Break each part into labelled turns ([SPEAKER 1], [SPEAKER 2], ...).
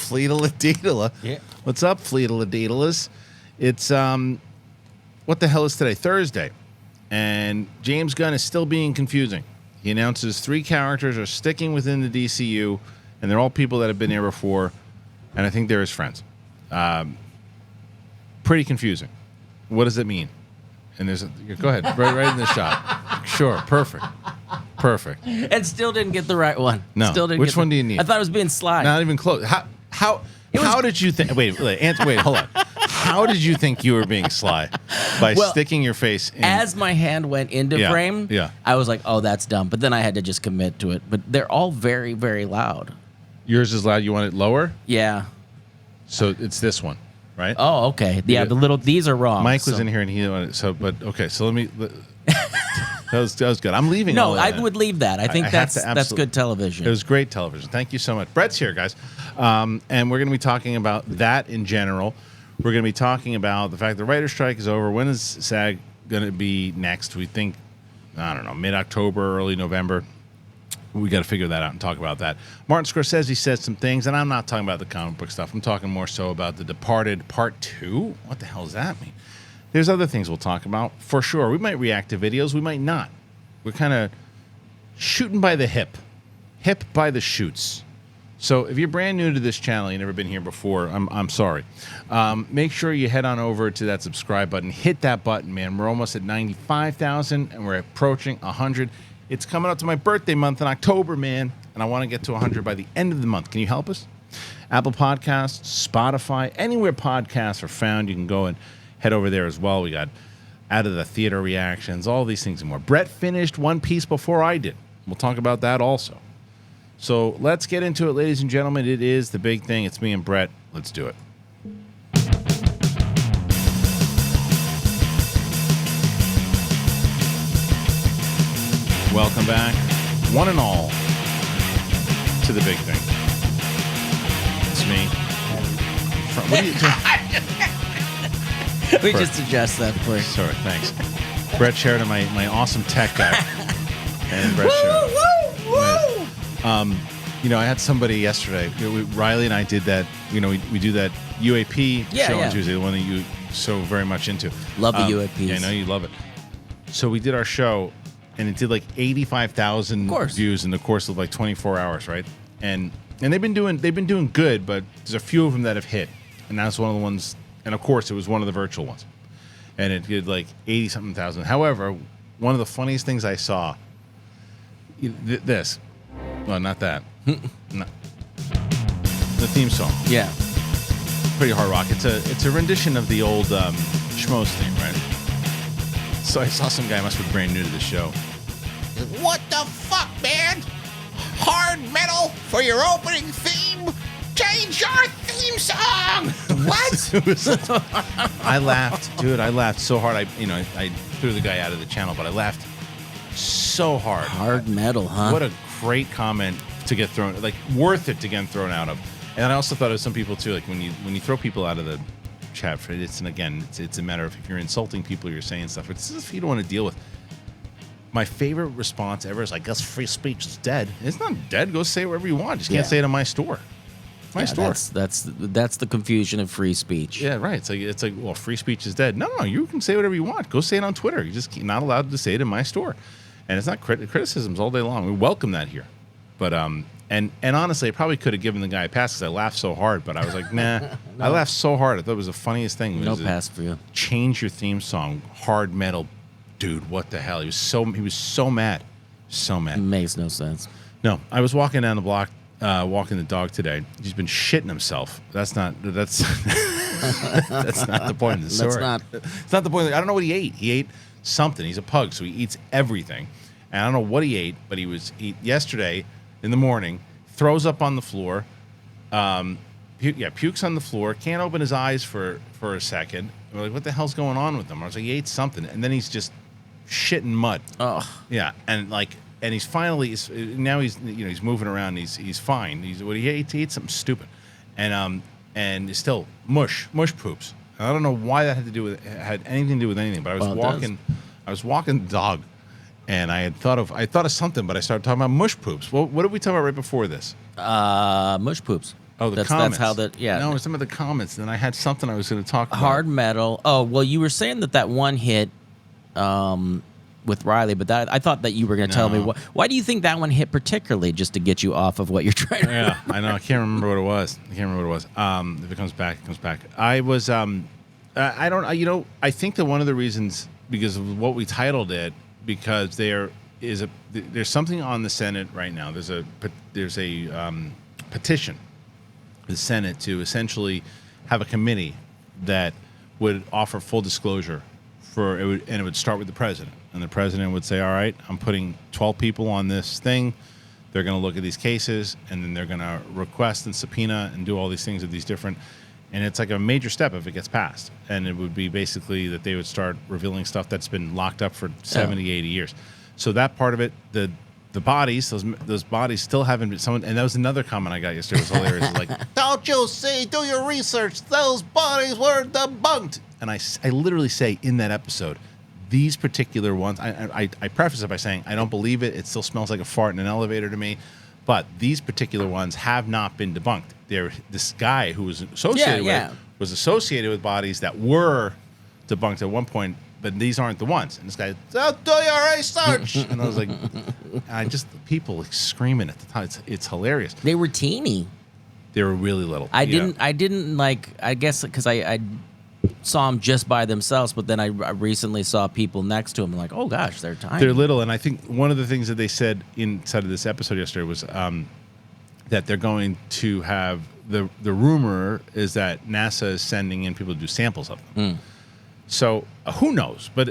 [SPEAKER 1] Fleetala.
[SPEAKER 2] Yeah.
[SPEAKER 1] What's up, Fleetala? It's what the hell is today? Thursday, and James Gunn is still being confusing. He announces 3 characters are sticking within the DCU, and they're all people that have been there before, and I think they're his friends. Pretty confusing. What does it mean? And go ahead, right in the shot. Sure, perfect.
[SPEAKER 2] And still didn't get the right one.
[SPEAKER 1] No.
[SPEAKER 2] Still didn't
[SPEAKER 1] Which one do you need?
[SPEAKER 2] I thought it was being sly.
[SPEAKER 1] Not even close. How did you think? Wait, hold on. How did you think you were being sly? By sticking your face in?
[SPEAKER 2] As my hand went into frame, I was like, oh, that's dumb. But then I had to just commit to it. But they're all very, very loud.
[SPEAKER 1] Yours is loud. You want it lower?
[SPEAKER 2] Yeah.
[SPEAKER 1] So it's this one, right?
[SPEAKER 2] Oh, okay. Yeah, these are wrong.
[SPEAKER 1] Mike was in here and he wanted so let me that was good. I'm leaving.
[SPEAKER 2] No, I would leave that. I think that's good television.
[SPEAKER 1] It was great television. Thank you so much. Brett's here, guys. And we're going to be talking about that in general. We're going to be talking about the fact the writer's strike is over. When is SAG going to be next? We think, I don't know, mid-October, early November. We got to figure that out and talk about that. Martin Scorsese said some things, and I'm not talking about the comic book stuff. I'm talking more so about The Departed Part 2. What the hell does that mean? There's other things we'll talk about, for sure. We might react to videos. We might not. We're kind of shooting by the hip by the shoots. So if you're brand new to this channel, you've never been here before, I'm sorry. Make sure you head on over to that subscribe button. Hit that button, man. We're almost at 95,000, and we're approaching 100. It's coming up to my birthday month in October, man, and I want to get to 100 by the end of the month. Can you help us? Apple Podcasts, Spotify, anywhere podcasts are found, you can go and head over there as well. We got Out of the Theater reactions, all these things and more. Brett finished One Piece before I did. We'll talk about that also. So let's get into it, ladies and gentlemen. It is the big thing. It's me and Brett. Let's do it. Welcome back, one and all, to the big thing. It's me. What are you doing?
[SPEAKER 2] We just adjust that for you.
[SPEAKER 1] Sorry, thanks. Brett Sheridan, my awesome tech guy. And Brett Sheridan. I had somebody yesterday. Riley and I did that. We do that UAP show on Tuesday, the one that you so very much into.
[SPEAKER 2] Love the UAPs.
[SPEAKER 1] Yeah, I know you love it. So we did our show, and it did like 85,000 views in the course of like 24 hours, right? And they've been doing good, but there's a few of them that have hit, and that's one of the ones. And of course, it was one of the virtual ones, and it did like 80-something thousand. However, one of the funniest things I saw, this. Well, not that. No. The theme song.
[SPEAKER 2] Yeah.
[SPEAKER 1] Pretty hard rock. It's a rendition of the old Schmoes theme, right? So I saw some guy, must be brand new to the show. What the fuck, man? Hard metal for your opening theme? Change your theme song! What? I laughed, dude. I laughed so hard. I threw the guy out of the channel, but I laughed so hard.
[SPEAKER 2] Hard metal, huh?
[SPEAKER 1] What a great comment to get thrown, like worth it to get thrown out of. And I also thought of some people too, like when you throw people out of the chat, it's a matter of if you're insulting people, you're saying stuff. It's if you don't want to deal with. My favorite response ever is like, "Guess free speech is dead." It's not dead. Go say whatever you want. Just can't say it in my store. My store.
[SPEAKER 2] That's the confusion of free speech.
[SPEAKER 1] Yeah, right. It's like well, free speech is dead. No, you can say whatever you want. Go say it on Twitter. You're just not allowed to say it in my store. And it's not criticisms all day long. We welcome that here. But and honestly, I probably could have given the guy a pass because I laughed so hard. But I was like, nah. No. I laughed so hard. I thought it was the funniest thing.
[SPEAKER 2] No pass for you.
[SPEAKER 1] Change your theme song. Hard metal, dude. What the hell? He was so mad, so mad.
[SPEAKER 2] It makes no sense.
[SPEAKER 1] No, I was walking down the block, walking the dog today. He's been shitting himself. That's not that's not the point of the story. It's not the point. I don't know what he ate. He ate something. He's a pug, so he eats everything. And I don't know what he ate, but he yesterday in the morning throws up on the floor. Pukes on the floor. Can't open his eyes for a second. We're like, what the hell's going on with him? I was like, he ate something, and then he's just shitting mud.
[SPEAKER 2] Oh,
[SPEAKER 1] yeah, and he's finally now he's moving around. He's fine. He ate something stupid, and it's still mush poops. And I don't know why that had anything to do with anything. But I was walking the dog. And I thought of something, but I started talking about mush poops. Well, what did we talk about right before this?
[SPEAKER 2] Mush poops.
[SPEAKER 1] Oh, the comments.
[SPEAKER 2] That's how the
[SPEAKER 1] No, some of the comments. Then I had something I was going to talk about.
[SPEAKER 2] Hard metal. Oh, well, you were saying that one hit with Riley, but I thought that you were going to tell me why do you think that one hit particularly, just to get you off of what you're trying to.
[SPEAKER 1] Yeah, I know. I can't remember what it was. If it comes back, it comes back. I was I don't. I think that one of the reasons, because of what we titled it, because there's something on the Senate right now. There's a petition, the Senate, to essentially have a committee that would offer full disclosure and it would start with the president, and the president would say, "All right, I'm putting 12 people on this thing. They're going to look at these cases, and then they're going to request and subpoena and do all these things of these different." And it's like a major step if it gets passed. And it would be basically that they would start revealing stuff that's been locked up for 70, 80 years. So that part of it, the bodies, those bodies still haven't been someone. And that was another comment I got yesterday. It was hilarious. It was like, "Don't you see? Do your research. Those bodies were debunked." And I literally say in that episode, these particular ones, I preface it by saying, I don't believe it. It still smells like a fart in an elevator to me. But these particular ones have not been debunked. This guy who was associated with bodies that were debunked at one point, but these aren't the ones. And this guy, "Do your research." And I was like, people screaming at the time. It's hilarious.
[SPEAKER 2] They were teeny.
[SPEAKER 1] They were really little.
[SPEAKER 2] I didn't like, I guess because I saw them just by themselves, but then I recently saw people next to them and like, oh gosh, they're tiny.
[SPEAKER 1] They're little. And I think one of the things that they said inside of this episode yesterday was that they're going to have, the rumor is that NASA is sending in people to do samples of them. So who knows? But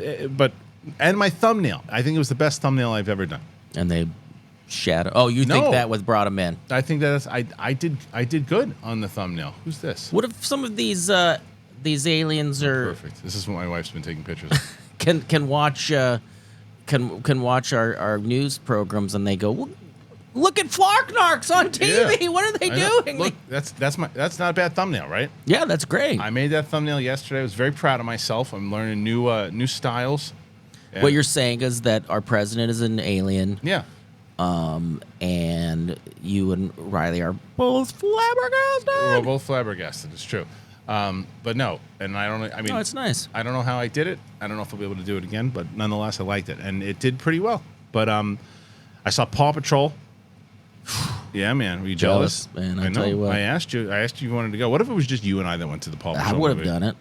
[SPEAKER 1] and my thumbnail, I think it was the best thumbnail I've ever done.
[SPEAKER 2] And they shadow. Oh, you think that was brought them in?
[SPEAKER 1] I think that's I did good on the thumbnail. Who's this?
[SPEAKER 2] What if some of these aliens are
[SPEAKER 1] perfect? This is what my wife's been taking pictures of.
[SPEAKER 2] can watch can watch our news programs and they go, "Well, look at Flarknarks on TV. Yeah, what are they doing?"
[SPEAKER 1] Look, that's not a bad thumbnail, right?
[SPEAKER 2] Yeah, that's great.
[SPEAKER 1] I made that thumbnail yesterday. I was very proud of myself. I'm learning new styles. And
[SPEAKER 2] what you're saying is that our president is an alien.
[SPEAKER 1] Yeah.
[SPEAKER 2] And you and Riley are both flabbergasted.
[SPEAKER 1] We're both flabbergasted. It's true. But no, and I don't. I mean,
[SPEAKER 2] it's nice.
[SPEAKER 1] I don't know how I did it. I don't know if I'll be able to do it again. But nonetheless, I liked it, and it did pretty well. But I saw Paw Patrol. Yeah, man. Were you jealous?
[SPEAKER 2] Man, I tell you what.
[SPEAKER 1] I asked you if you wanted to go. What if it was just you and I that went to the Paw Patrol?
[SPEAKER 2] I would have done it.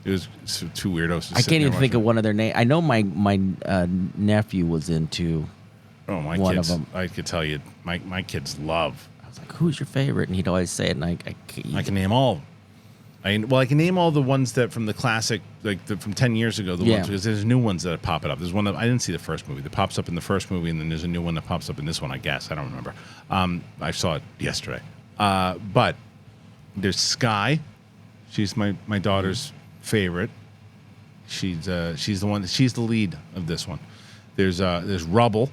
[SPEAKER 1] It was two weirdos.
[SPEAKER 2] I can't even think of one of their names. I know my nephew was into.
[SPEAKER 1] Oh, my
[SPEAKER 2] one
[SPEAKER 1] kids!
[SPEAKER 2] Of them.
[SPEAKER 1] I could tell you, my kids love.
[SPEAKER 2] I was like, "Who's your favorite?" And he'd always say it, and I
[SPEAKER 1] can name all. I can name all the ones that from the classic, from 10 years ago. Ones, because there's new ones that pop up. There's one that I didn't see the first movie that pops up in the first movie, and then there's a new one that pops up in this one. I guess I don't remember. I saw it yesterday. But there's Sky. She's my daughter's favorite. She's the one. She's the lead of this one. There's Rubble.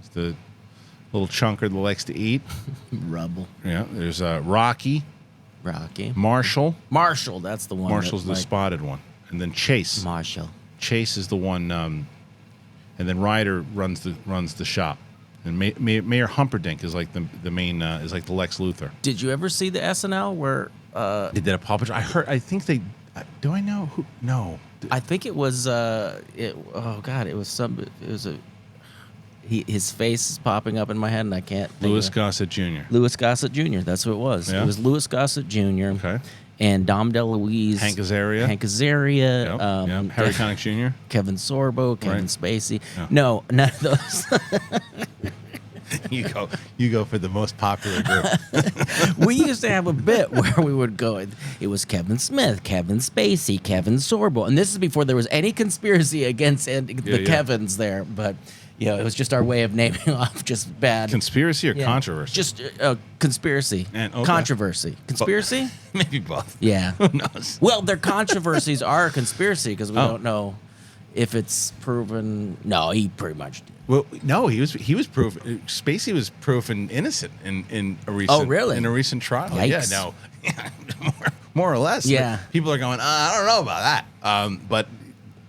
[SPEAKER 1] It's the little chunker that likes to eat.
[SPEAKER 2] Rubble.
[SPEAKER 1] Yeah. There's Rocky. Marshall,
[SPEAKER 2] that's the one.
[SPEAKER 1] Marshall's the spotted one, and then Chase. Chase is the one, and then Ryder runs the shop, and Mayor Humperdinck is like the main is like the Lex Luthor.
[SPEAKER 2] Did you ever see the SNL where
[SPEAKER 1] they did a Paw Patrol? I think they. Do I know who? No.
[SPEAKER 2] I think it was. It was his face is popping up in my head, and I can't.
[SPEAKER 1] Louis Gossett Jr.
[SPEAKER 2] Louis Gossett Jr. That's who it was.
[SPEAKER 1] Yeah?
[SPEAKER 2] It was Louis Gossett Jr.
[SPEAKER 1] Okay.
[SPEAKER 2] And Dom DeLuise.
[SPEAKER 1] Hank Azaria.
[SPEAKER 2] Yep.
[SPEAKER 1] Harry Connick Jr.
[SPEAKER 2] Kevin Sorbo. Kevin Spacey.
[SPEAKER 1] Yeah.
[SPEAKER 2] No, none of those.
[SPEAKER 1] You go for the most popular group.
[SPEAKER 2] We used to have a bit where we would go. It was Kevin Smith, Kevin Spacey, Kevin Sorbo, and this is before there was any conspiracy against the Kevins there, but. It was just our way of naming off just bad.
[SPEAKER 1] Conspiracy or controversy?
[SPEAKER 2] Just conspiracy. Controversy. Conspiracy?
[SPEAKER 1] Maybe both.
[SPEAKER 2] Yeah.
[SPEAKER 1] Who knows?
[SPEAKER 2] Well, their controversies are a conspiracy because we don't know if it's proven. No, he pretty much did.
[SPEAKER 1] Well, no, he was proof. Spacey was proven innocent in a recent.
[SPEAKER 2] Oh, really?
[SPEAKER 1] In a recent trial.
[SPEAKER 2] Yikes.
[SPEAKER 1] Yeah, no, more or less.
[SPEAKER 2] Yeah.
[SPEAKER 1] People are going. I don't know about that. But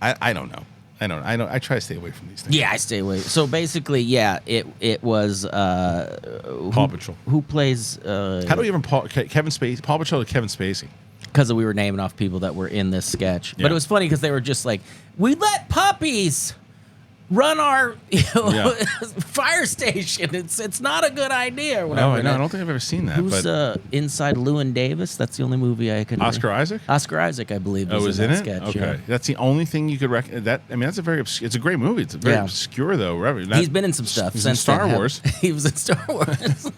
[SPEAKER 1] I don't know. I try to stay away from these things.
[SPEAKER 2] Yeah, I stay away. So basically, yeah, it was
[SPEAKER 1] Paw Patrol.
[SPEAKER 2] Who plays?
[SPEAKER 1] How do we even Kevin Spacey? Paw Patrol to Kevin Spacey.
[SPEAKER 2] Because we were naming off people that were in this sketch,
[SPEAKER 1] Yeah.
[SPEAKER 2] but it was funny because they were just like, we let puppies run our fire station. It's not a good idea. Or whatever.
[SPEAKER 1] I don't think I've ever seen that.
[SPEAKER 2] Who's
[SPEAKER 1] but
[SPEAKER 2] Inside Llewyn Davis? That's the only movie I can.
[SPEAKER 1] Oscar Isaac?
[SPEAKER 2] Oscar Isaac, I believe.
[SPEAKER 1] Was in
[SPEAKER 2] that
[SPEAKER 1] it?
[SPEAKER 2] sketch.
[SPEAKER 1] Okay,
[SPEAKER 2] Yeah.
[SPEAKER 1] that's the only thing you could that's a very. It's a great movie. It's very obscure though.
[SPEAKER 2] He's been in some stuff.
[SPEAKER 1] He's
[SPEAKER 2] since
[SPEAKER 1] in Star Wars.
[SPEAKER 2] He was in Star Wars.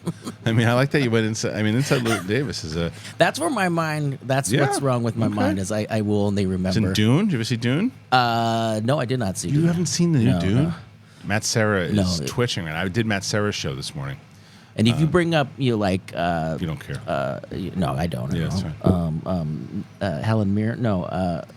[SPEAKER 1] I mean, I like that you went inside. I mean, Inside Llewyn Davis is a.
[SPEAKER 2] That's where my mind. That's what's wrong with my mind is I will only remember.
[SPEAKER 1] It's in Dune. Did you ever see Dune?
[SPEAKER 2] No, I did not see.
[SPEAKER 1] You haven't seen the new Dune?
[SPEAKER 2] No.
[SPEAKER 1] Matt Serra is twitching right now. I did Matt Serra's show this morning.
[SPEAKER 2] And if you bring up, you don't
[SPEAKER 1] care.
[SPEAKER 2] No, I don't.
[SPEAKER 1] Yeah, that's right.
[SPEAKER 2] Helen Mirren. No.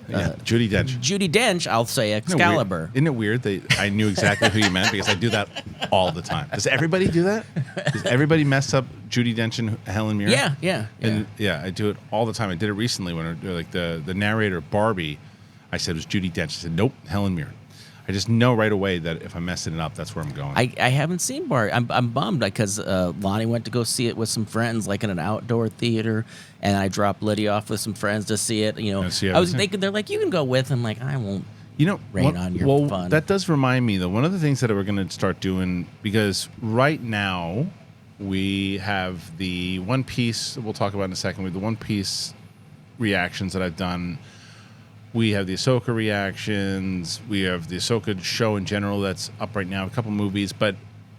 [SPEAKER 1] Judi Dench.
[SPEAKER 2] Judi Dench. I'll say Excalibur.
[SPEAKER 1] Isn't it weird that I knew exactly who you meant because I do that all the time? Does everybody do that? Does everybody mess up Judi Dench and Helen Mirren?
[SPEAKER 2] Yeah.
[SPEAKER 1] And I do it all the time. I did it recently when the narrator Barbie, I said it was Judi Dench. I said nope, Helen Mirren. I just know right away that if I'm messing it up, that's where I'm going.
[SPEAKER 2] I haven't seen Barbie. I'm bummed because Lonnie went to go see it with some friends, like in an outdoor theater, and I dropped Lydia off with some friends to see it. I was thinking they're like, you can go with. I'm like, I won't. Rain on your fun.
[SPEAKER 1] That does remind me though. One of the things that we're going to start doing because right now we have the One Piece. We'll talk about in a second. We have the One Piece reactions that I've done. We have the Ahsoka reactions. We have the Ahsoka show in general that's up right now, a couple movies. But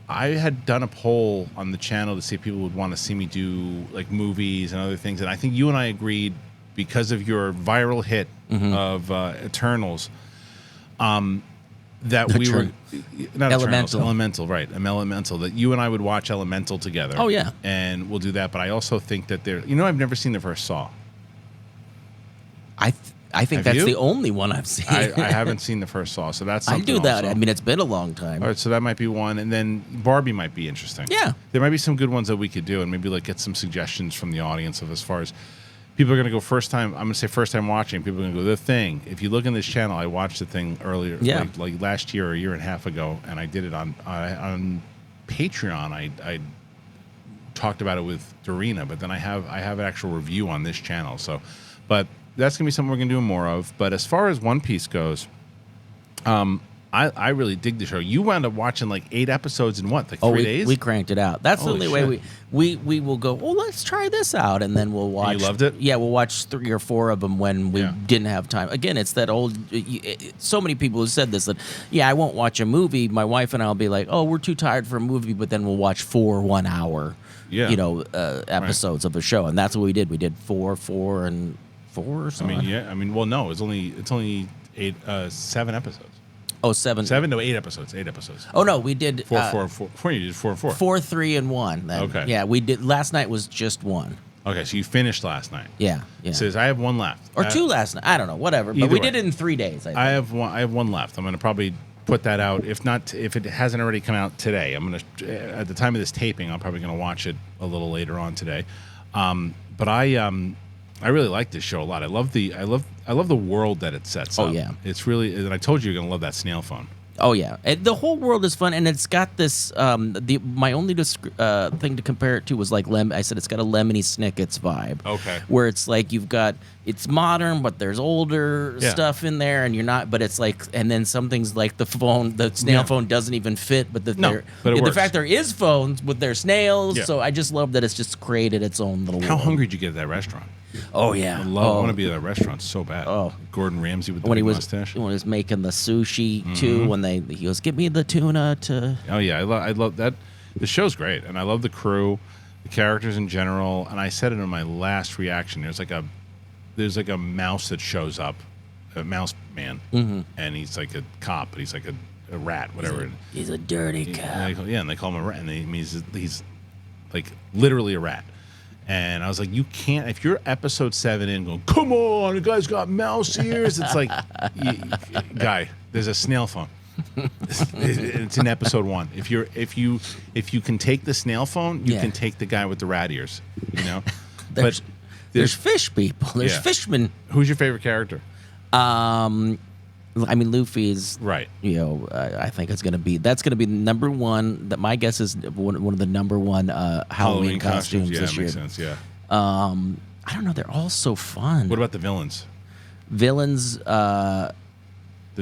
[SPEAKER 1] I had done a poll on the channel to see if people would want to see me do like movies and other things. And I think you and I agreed because of your viral hit of Eternals that we were not Elemental, right? Elemental. That you and I would watch Elemental together.
[SPEAKER 2] Oh yeah,
[SPEAKER 1] and we'll do that. But I also think that I've never seen the first Saw.
[SPEAKER 2] I think that's the only one I've seen.
[SPEAKER 1] I haven't seen the first Saw, so that's something
[SPEAKER 2] I do that.
[SPEAKER 1] Also.
[SPEAKER 2] I mean, it's been a long time.
[SPEAKER 1] All right, so that might be one, and then Barbie might be interesting.
[SPEAKER 2] Yeah,
[SPEAKER 1] there might be some good ones that we could do, and maybe like get some suggestions from the audience of as far as people are going to go first time. I'm going to say first time watching. People are going to go The Thing. If you look in this channel, I watched The Thing earlier, like last year or a year and a half ago, and I did it on Patreon. I talked about it with Dorina, but then I have an actual review on this channel. So, but. That's going to be something we're going to do more of. But as far as One Piece goes, I really dig the show. You wound up watching like 8 episodes in what, like 3 days?
[SPEAKER 2] We cranked it out. That's the only way we will go, well, let's try this out. And then we'll watch.
[SPEAKER 1] And you loved it?
[SPEAKER 2] Yeah, we'll watch 3 or 4 of them when we didn't have time. Again, it's that old, so many people who said this, that, I won't watch a movie. My wife and I will be like, oh, we're too tired for a movie, but then we'll watch 4 1-hour, episodes of a show. And that's what we did. We did 4 and 4 or something.
[SPEAKER 1] I mean, well, no, it's only 7 episodes.
[SPEAKER 2] Oh, 7.
[SPEAKER 1] 7 to 8 episodes. 8 episodes.
[SPEAKER 2] Oh no, we did
[SPEAKER 1] 4. You did 4 and 4.
[SPEAKER 2] 4, 3, and 1. Then.
[SPEAKER 1] Okay.
[SPEAKER 2] Yeah, we did. Last night was just 1.
[SPEAKER 1] Okay, so you finished last night.
[SPEAKER 2] Yeah.
[SPEAKER 1] It says I have 1 left,
[SPEAKER 2] or 2 last night. I don't know, whatever. But we did it in 3 days. I
[SPEAKER 1] have 1. I have 1 left. I'm going to probably put that out. If it hasn't already come out today, I'm going to. At the time of this taping, I'm probably going to watch it a little later on today. But I really like this show a lot. I love the world that it sets up.
[SPEAKER 2] Oh yeah,
[SPEAKER 1] it's really. And I told you you're gonna love that snail phone.
[SPEAKER 2] Oh yeah, the whole world is fun, and it's got this. My only thing to compare it to was like I said, it's got a Lemony Snicket's vibe.
[SPEAKER 1] Okay.
[SPEAKER 2] Where it's like it's modern, but there's older stuff in there, and you're not. But it's like, and then some things like the snail phone doesn't even fit. But the fact there is phones with their snails. Yeah. So I just love that it's just created its own little.
[SPEAKER 1] How
[SPEAKER 2] world.
[SPEAKER 1] hungry did you get at that restaurant?
[SPEAKER 2] Oh yeah,
[SPEAKER 1] I want to be at that restaurant so bad.
[SPEAKER 2] Oh,
[SPEAKER 1] Gordon Ramsay with the big mustache.
[SPEAKER 2] When he was making the sushi too, when he goes, "Give me the tuna."
[SPEAKER 1] Oh yeah, I love that. The show's great, and I love the crew, the characters in general. And I said it in my last reaction. There's like a mouse that shows up, a mouse man, and he's like a cop, but he's like a rat, whatever.
[SPEAKER 2] He's a dirty cop.
[SPEAKER 1] And they call him a rat, and he's like literally a rat. And I was like, you can't, if you're episode 7 in going, come on, the guy's got mouse ears. It's like, guy, there's a snail phone. It's in episode 1. If you can take the snail phone, you can take the guy with the rat ears,
[SPEAKER 2] There's fish people. There's fishmen.
[SPEAKER 1] Who's your favorite character?
[SPEAKER 2] I I mean, Luffy's
[SPEAKER 1] Right.
[SPEAKER 2] I think that's going to be number one. That my guess is one of the number one Halloween costumes
[SPEAKER 1] Yeah,
[SPEAKER 2] this
[SPEAKER 1] that
[SPEAKER 2] year.
[SPEAKER 1] makes sense. Yeah.
[SPEAKER 2] I don't know. They're all so fun.
[SPEAKER 1] What about the villains?
[SPEAKER 2] Villains?
[SPEAKER 1] The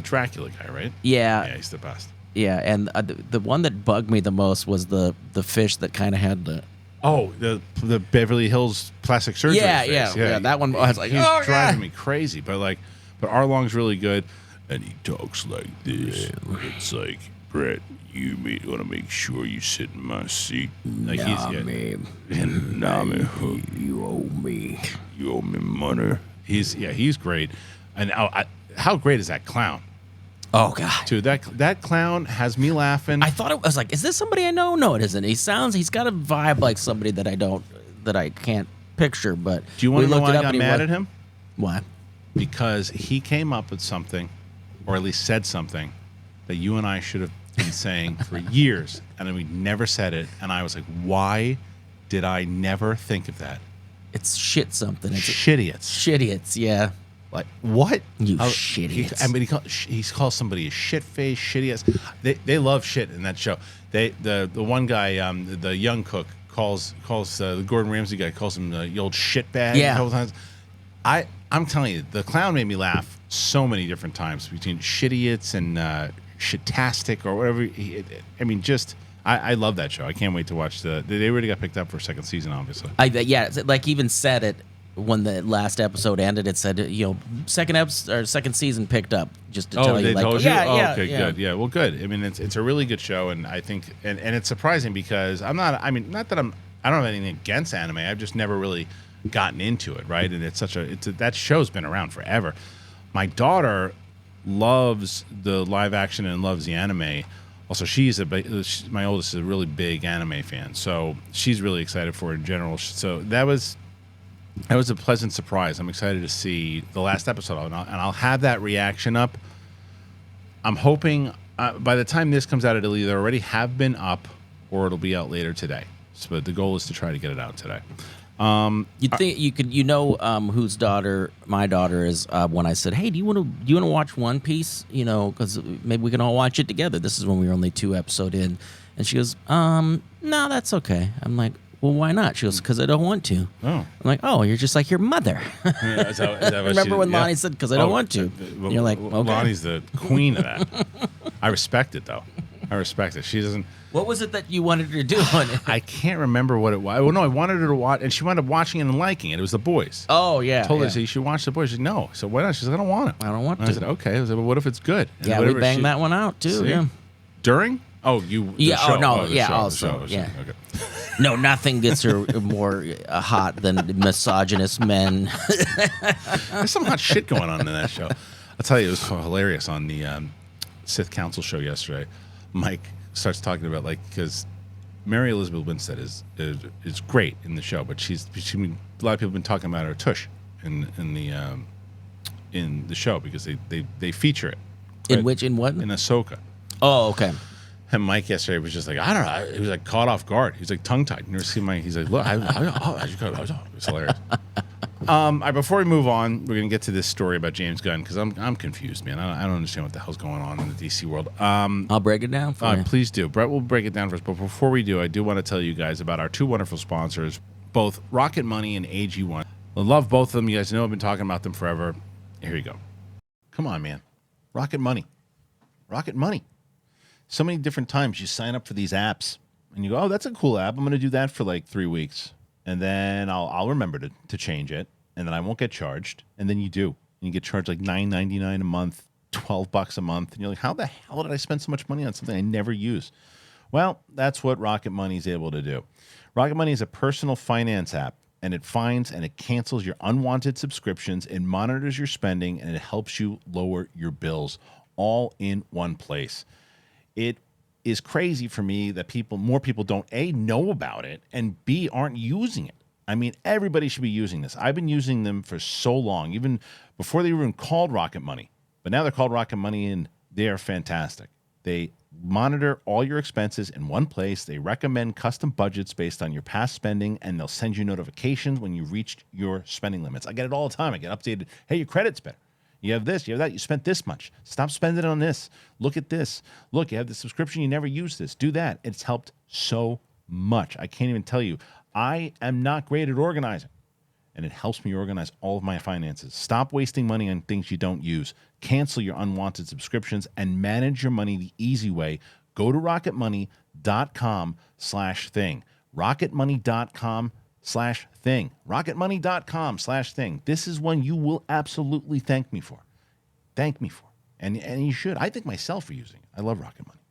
[SPEAKER 1] Dracula guy, right?
[SPEAKER 2] Yeah.
[SPEAKER 1] Yeah, he's the best.
[SPEAKER 2] Yeah, and the one that bugged me the most was the fish that kind of had the.
[SPEAKER 1] Oh, the Beverly Hills plastic surgery.
[SPEAKER 2] Yeah,
[SPEAKER 1] face.
[SPEAKER 2] yeah. That one. I was like,
[SPEAKER 1] he's
[SPEAKER 2] oh,
[SPEAKER 1] driving
[SPEAKER 2] God.
[SPEAKER 1] me crazy. But Arlong's really good, and he talks like this. It's like, Brett, you want to make sure you sit in my seat. Like
[SPEAKER 2] man.
[SPEAKER 1] Nah, man.
[SPEAKER 2] You owe me.
[SPEAKER 1] You owe me money. He's great. And how great is that clown?
[SPEAKER 2] Oh God,
[SPEAKER 1] Dude, that clown has me laughing.
[SPEAKER 2] I thought I was like, is this somebody I know? No, it isn't. He's got a vibe like somebody that I can't picture. But
[SPEAKER 1] Do you want to know why I got
[SPEAKER 2] and he
[SPEAKER 1] mad
[SPEAKER 2] was-
[SPEAKER 1] at him?
[SPEAKER 2] Why?
[SPEAKER 1] Because he came up with something, or at least said something, that you and I should have been saying for years, and then we never said it. And I was like, why did I never think of that?
[SPEAKER 2] It's shit something. It's
[SPEAKER 1] Shitiots.
[SPEAKER 2] shitiots. Yeah.
[SPEAKER 1] Like, what?
[SPEAKER 2] You
[SPEAKER 1] How-
[SPEAKER 2] shitiots.
[SPEAKER 1] He calls somebody a shit face, shitiots. They love shit in that show. The one guy, the young cook, calls the Gordon Ramsay guy, calls him the old shit bag
[SPEAKER 2] Yeah.
[SPEAKER 1] a couple times. I'm telling you, the clown made me laugh so many different times between shitiots and shitastic or whatever. I love that show. I can't wait to watch they already got picked up for a second season, obviously.
[SPEAKER 2] Like even said it when the last episode ended. It said second season picked up. Just to tell you,
[SPEAKER 1] they
[SPEAKER 2] like,
[SPEAKER 1] told you?
[SPEAKER 2] yeah,
[SPEAKER 1] Okay, good. Yeah, well, good. I mean, it's a really good show, and I think, and it's surprising because I don't have anything against anime. I've just never really gotten into it, right? And that show's been around forever. My daughter loves the live action and loves the anime. Also, my oldest is a really big anime fan, so she's really excited for it in general. So that was a pleasant surprise. I'm excited to see the last episode, and I'll have that reaction up. I'm hoping by the time this comes out, it'll either already have been up or it'll be out later today. But the goal is to try to get it out today.
[SPEAKER 2] You'd think you could, whose daughter my daughter is. When I said, "Hey, do you want to watch One Piece?" Because maybe we can all watch it together. This is when we were only 2 episodes in, and she goes, "No, that's okay." I'm like, "Well, why not?" She goes, "Because I don't want to."
[SPEAKER 1] Oh,
[SPEAKER 2] I'm like, "Oh, you're just like your mother."
[SPEAKER 1] yeah, is that what
[SPEAKER 2] Remember when
[SPEAKER 1] yeah.
[SPEAKER 2] Lonnie said, "Because I don't want to"? And you're like, "Okay."
[SPEAKER 1] Lonnie's the queen of that. I respect it though. I respect it. She doesn't.
[SPEAKER 2] What was it that you wanted her to do on it?
[SPEAKER 1] I can't remember what it was. Well, no, I wanted her to watch, and she wound up watching it and liking it. It was The Boys.
[SPEAKER 2] Oh yeah.
[SPEAKER 1] I told her,
[SPEAKER 2] yeah.
[SPEAKER 1] you should watch The Boys. She said, no. So why not? She said, I don't want it.
[SPEAKER 2] I don't want
[SPEAKER 1] And
[SPEAKER 2] to.
[SPEAKER 1] I said, okay. I said, well, what if it's good? And
[SPEAKER 2] Yeah, we
[SPEAKER 1] whatever
[SPEAKER 2] banged that one out too.
[SPEAKER 1] See?
[SPEAKER 2] Yeah.
[SPEAKER 1] During? Oh, you. The
[SPEAKER 2] Yeah,
[SPEAKER 1] show.
[SPEAKER 2] oh, no,
[SPEAKER 1] the
[SPEAKER 2] yeah,
[SPEAKER 1] show,
[SPEAKER 2] also,
[SPEAKER 1] the show.
[SPEAKER 2] yeah.
[SPEAKER 1] Okay.
[SPEAKER 2] No, nothing gets her more hot than misogynist men.
[SPEAKER 1] There's some hot shit going on in that show. I'll tell you, it was hilarious on the Sith Council show yesterday. Mike starts talking about because Mary Elizabeth Winstead is great in the show, but a lot of people have been talking about her tush in the show because they feature it.
[SPEAKER 2] In
[SPEAKER 1] Right?
[SPEAKER 2] what?
[SPEAKER 1] In Ahsoka.
[SPEAKER 2] Oh, okay.
[SPEAKER 1] And Mike yesterday was just like, I don't know. He was like caught off guard. He's like tongue tied. You never see Mike. He's like, look, it's hilarious. Before we move on, we're gonna get to this story about James Gunn because I'm confused, man. I don't understand what the hell's going on in the DC world.
[SPEAKER 2] I'll break it down for you.
[SPEAKER 1] Please do. Brett will break it down for us. But before we do, I do want to tell you guys about our 2 wonderful sponsors, both Rocket Money and AG1. I love both of them. You guys know I've been talking about them forever. Here you go. Come on, man. Rocket Money. Rocket Money. So many different times you sign up for these apps and you go, oh, that's a cool app. I'm going to do that for like 3 weeks. And then I'll remember to change it. And then I won't get charged. And then you do. And you get charged like $9.99 a month, $12 a month. And you're like, how the hell did I spend so much money on something I never use? Well, that's what Rocket Money is able to do. Rocket Money is a personal finance app, and it finds and it cancels your unwanted subscriptions, it monitors your spending, and it helps you lower your bills all in one place. It is crazy for me that more people don't A, know about it, and B, aren't using it. I mean, everybody should be using this. I've been using them for so long, even before they were even called Rocket Money. But now they're called Rocket Money, and they are fantastic. They monitor all your expenses in one place. They recommend custom budgets based on your past spending, and they'll send you notifications when you reached your spending limits. I get it all the time. I get updated. Hey, your credit's better. You have this, you have that. You spent this much. Stop spending it on this. Look at this. Look, you have the subscription. You never use this. Do that. It's helped so much. I can't even tell you. I am not great at organizing, and it helps me organize all of my finances. Stop wasting money on things you don't use. Cancel your unwanted subscriptions and manage your money the easy way. Go to rocketmoney.com/thing. rocketmoney.com/thing. rocketmoney.com/thing. This is one you will absolutely thank me for. Thank me for. And you should. I thank myself for using it. I love Rocket Money.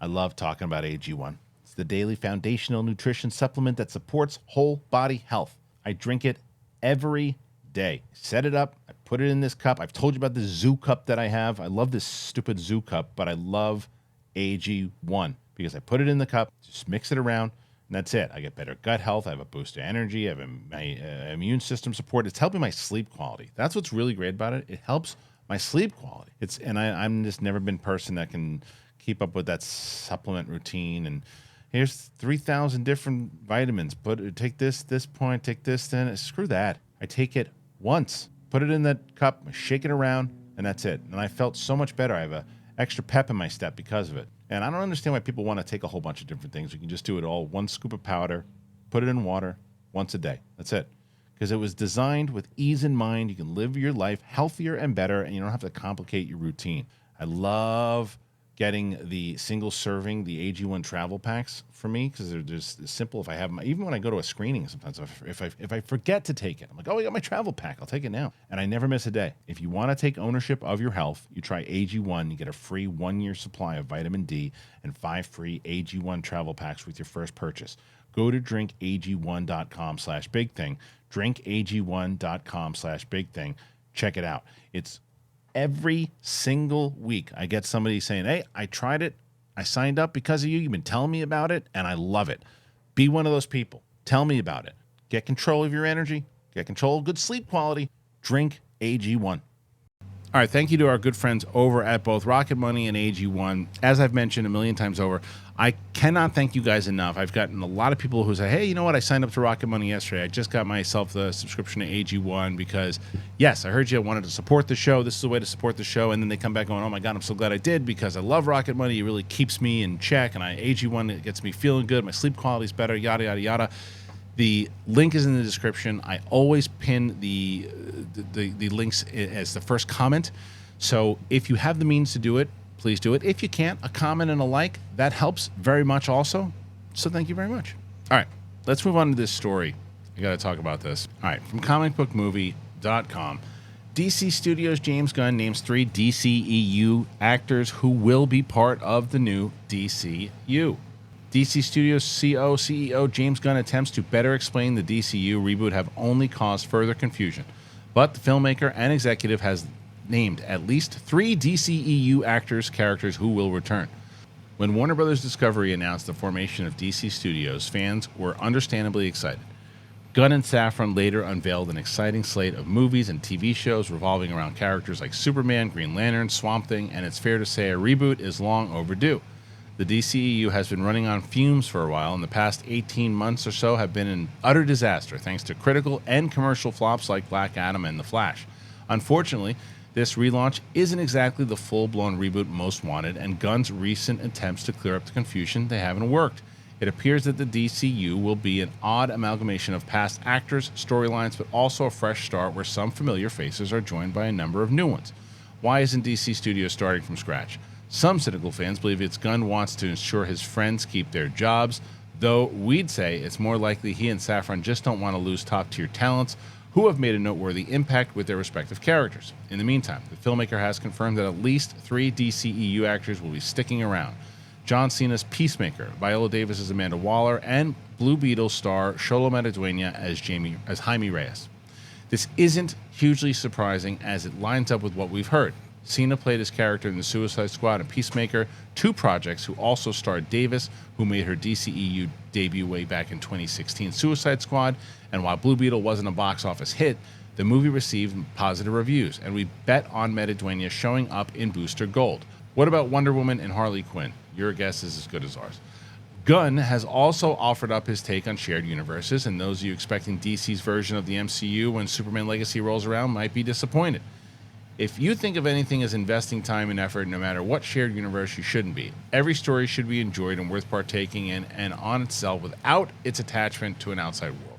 [SPEAKER 1] I love talking about AG1. It's the daily foundational nutrition supplement that supports whole body health. I drink it every day. Set it up. I put it in this cup. I've told you about this zoo cup that I have. I love this stupid zoo cup, but I love AG1 because I put it in the cup, just mix it around, and that's it. I get better gut health. I have a boost of energy. I have my immune system support. It's helping my sleep quality. That's what's really great about it. It helps my sleep quality. I'm just never been a person that can keep up with that supplement routine. And here's 3,000 different vitamins. Take this point, take this, then screw that. I take it once, put it in that cup, shake it around, and that's it. And I felt so much better. I have a extra pep in my step because of it. And I don't understand why people want to take a whole bunch of different things. You can just do it all. 1 scoop of powder, put it in water once a day. That's it. Because it was designed with ease in mind. You can live your life healthier and better, and you don't have to complicate your routine. I love getting the single serving, the AG1 travel packs for me because they're just simple. If I have them, even when I go to a screening, sometimes if I forget to take it, I'm like, oh, I got my travel pack. I'll take it now, and I never miss a day. If you want to take ownership of your health, you try AG1. You get a free 1-year supply of vitamin D and 5 free AG1 travel packs with your first purchase. Go to drinkag1.com/bigthing. drinkag1.com/bigthing. Check it out. It's every single week I get somebody saying, hey, I tried it. I signed up because of you. You've been telling me about it, and I love it. Be one of those people. Tell me about it. Get control of your energy. Get control of good sleep quality. Drink AG1. All right, thank you to our good friends over at both Rocket Money and AG1. As I've mentioned a million times over, I cannot thank you guys enough. I've gotten a lot of people who say, hey, you know what? I signed up to Rocket Money yesterday. I just got myself the subscription to AG1 because, yes, I heard you wanted to support the show. This is a way to support the show. And then they come back going, oh, my God, I'm so glad I did because I love Rocket Money. It really keeps me in check. And AG1, it gets me feeling good. My sleep quality's better, yada, yada, yada. The link is in the description. I always pin the links as the first comment. So if you have the means to do it, please do it. If you can't, a comment and a like, that helps very much also. So thank you very much. All right, let's move on to this story. I got to talk about this. All right, from comicbookmovie.com. DC Studios' James Gunn names 3 DCEU actors who will be part of the new DCU. DC Studios CEO James Gunn attempts to better explain the DCU reboot have only caused further confusion, but the filmmaker and executive has named at least 3 DCEU characters who will return. When Warner Bros. Discovery announced the formation of DC Studios, fans were understandably excited. Gunn and Safran later unveiled an exciting slate of movies and TV shows revolving around characters like Superman, Green Lantern, Swamp Thing, and it's fair to say a reboot is long overdue. The DCEU has been running on fumes for a while, and the past 18 months or so have been an utter disaster thanks to critical and commercial flops like Black Adam and The Flash. Unfortunately, this relaunch isn't exactly the full-blown reboot most wanted, and Gunn's recent attempts to clear up the confusion, they haven't worked. It appears that the DCU will be an odd amalgamation of past actors, storylines, but also a fresh start where some familiar faces are joined by a number of new ones. Why isn't DC Studios starting from scratch? Some cynical fans believe it's Gunn wants to ensure his friends keep their jobs, though we'd say it's more likely he and Safran just don't want to lose top-tier talents who have made a noteworthy impact with their respective characters. In the meantime, the filmmaker has confirmed that at least 3 DCEU actors will be sticking around. John Cena's Peacemaker, Viola Davis as Amanda Waller, and Blue Beetle star Xolo Mariduena as Jaime Reyes. This isn't hugely surprising as it lines up with what we've heard. Cena played his character in the Suicide Squad and Peacemaker, 2 projects who also starred Davis, who made her DCEU debut way back in 2016 Suicide Squad, and while Blue Beetle wasn't a box office hit, the movie received positive reviews, and we bet on Mariduena showing up in Booster Gold. What about Wonder Woman and Harley Quinn? Your guess is as good as ours. Gunn has also offered up his take on shared universes, and those of you expecting DC's version of the MCU when Superman Legacy rolls around might be disappointed. If you think of anything as investing time and effort, no matter what shared universe, you shouldn't be. Every story should be enjoyed and worth partaking in and on itself without its attachment to an outside world.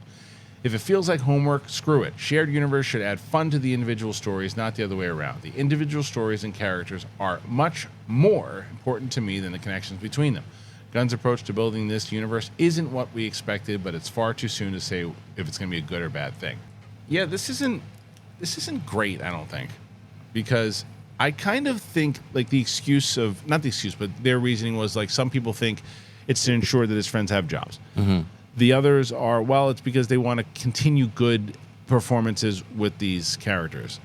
[SPEAKER 1] If it feels like homework, screw it. Shared universe should add fun to the individual stories, not the other way around. The individual stories and characters are much more important to me than the connections between them. Gunn's approach to building this universe isn't what we expected, but it's far too soon to say if it's going to be a good or bad thing. Yeah, this isn't great, I don't think. Because I kind of think, like, the excuse of, not the excuse, but their reasoning was, like, some people think it's to ensure that his friends have jobs. Mm-hmm. The others are, well, it's because they want to continue good performances with these characters.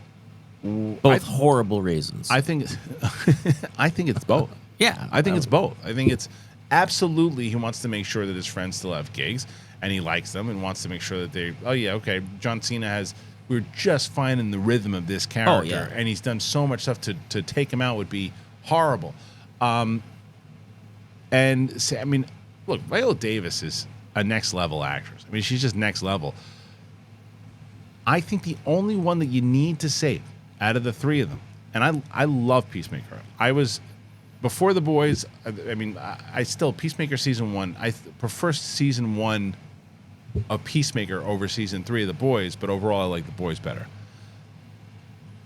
[SPEAKER 2] Both horrible reasons.
[SPEAKER 1] I think it's both.
[SPEAKER 2] Yeah.
[SPEAKER 1] I think it's both. I think it's absolutely he wants to make sure that his friends still have gigs, and he likes them and wants to make sure that they, oh, yeah, okay, John Cena we're just finding the rhythm of this character, and he's done so much stuff to take him out would be horrible. And I mean, look, Viola Davis is a next level actress. I mean, she's just next level. I think the only one that you need to save out of the three of them, and I love Peacemaker. I was before The Boys. I mean, I still Peacemaker season 1. I prefer season 1 of Peacemaker over season 3 of The Boys, but overall I like The Boys better.